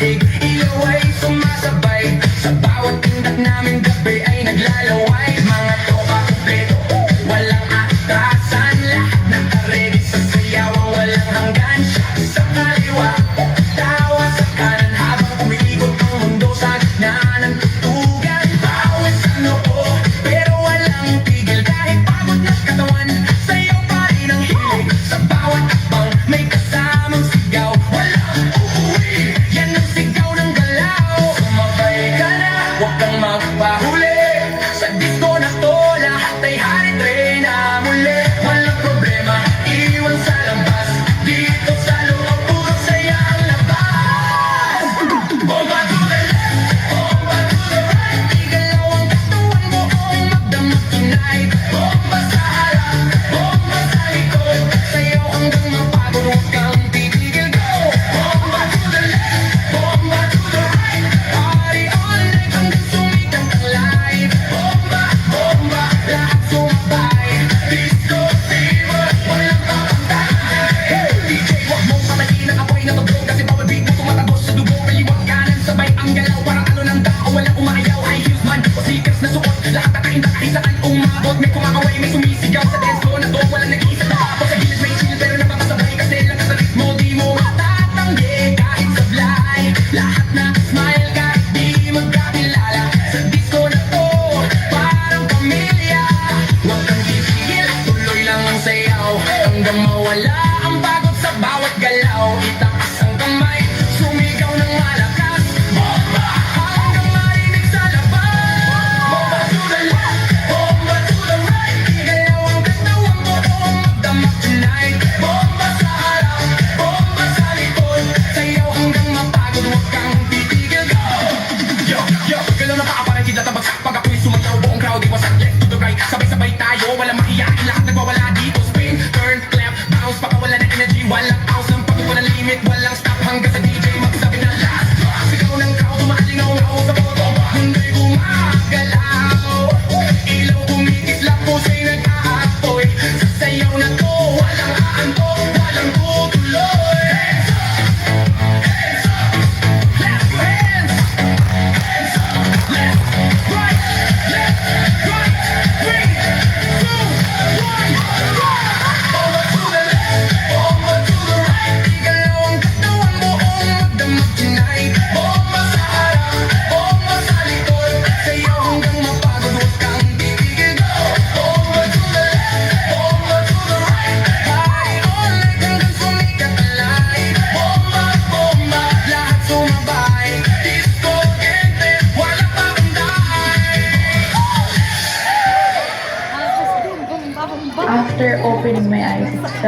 daigdig. Ilaw ay sumasabay sa bawat tindak namin, gabi ay naglalaway. Mga tropa kumpleto, walang atrasan, lahat naka-ready sa sayawang walang hanggan. Sa kaliwa, tawa sa kanan, habang umiikot ang mundo sa gitna ng tutugan. Bawat sa noo, pero walang tigil, kahit pagod na katawan, sayaw pa rin ang hilig. Sa bawat akbang, may kasamang sigaw, walang uuwi, yan ang sigaw ng galaw. Sumabay ka na, huwag kang magpahuli, sa disco na to, lahat ay hari-tre na muli. Walang problema, iwan sa labas, dito sa loob, puro saya ang labas. Bomba to the left, bomba to the right, igalaw ang katawan mo, magdamag tonight. Bomba sa harap, bomba sa likod, sayaw hanggang mapagod, huwag kang titigil, go. Bomba to the left, bomba to the right, party all night hanggang sumikat ang light. Bomba, bomba, lahat sumabay, disco fever, walang kapantay. DJ, wag mong patayin ang apoy na tugtog, kasi bawal beat mo tumatagos sa dugo. Kaliwat kanan, sabay ang galaw, parang alo ng tao, walang umayaw. High heels man o sneakers na suot, lahat nakainda kahit saan umabot. May kumakaway, may sumisigaw sa dance floor na to, walang nag-iisa na tapos. Sa gilid may chill pero napapasabay, kasi lakas sa ritmo di mo matatanggi. Kahit sablay, lahat na smile kahit di magkakilala. Sa disco na to, parang pamilya, huwag kang titigil, tuloy lang ang sayaw, hanggang mawala ang pagod sa bawat galaw. Itaas ang kamay, sumigaw ng malakas, bomba, hanggang marinig sa labas. Bomba to the left, bomba to the right, igalaw ang katawan mo, magdamag tonight. Bomba sa harap, bomba sa likod, sayaw hanggang mapagod, huwag kang titigil, go. Yo, yo, galaw na paa parang kita tabagsak, pag ako'y sumayaw, buong crowd iwasak left to the right, sabay-sabay tayo, walang maiyakin, lahat nagwawala dito. Spin, turn, clap, bounce, pakawala ng energy, walang ounce ng pagod, walang limit, walang stop, hanggang sa DJ magsabi na last. Sigaw ng crowd, tumalingaw-ngaw sa boto, mundo'y gumagalaw, ilaw kumikislap, pusa'y nag-aapoy, sa sayaw na to, walang aantok, walang tutuloy. Hands up, clap your hands, hands up, left, right, 3, 2, 1, go! Over to the left, over to the right, igalaw ang katawan mo, magdamag tonight. Bomba sa harap, bomba sa likod, sayaw hanggang mapagod, huwag kang titigil, go. Over to the left, over to the right, party all night hanggang sumikat ang light. Bomba, bomba, lahat sumabay, disco gente, wala pa banday. After opening my eyes,